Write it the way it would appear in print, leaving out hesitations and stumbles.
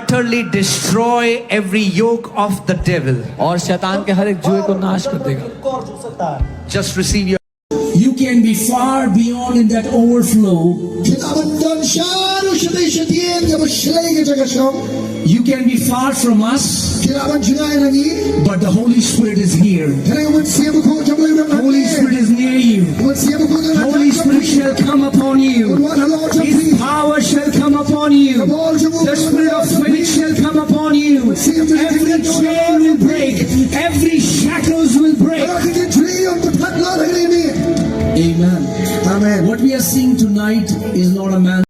utterly destroy every yoke of the devil. और शैतान के हर एक जुए को नाश कर देगा. Just receive your. You can be far beyond in that overflow. You can be far from us, but the Holy Spirit is here. Holy Spirit is near you. Holy Spirit shall come upon you. His power shall come upon you. The Spirit of faith shall come upon you. Every chain will break. Every shackles will break. Amen. Amen. What we are seeing tonight is not a man.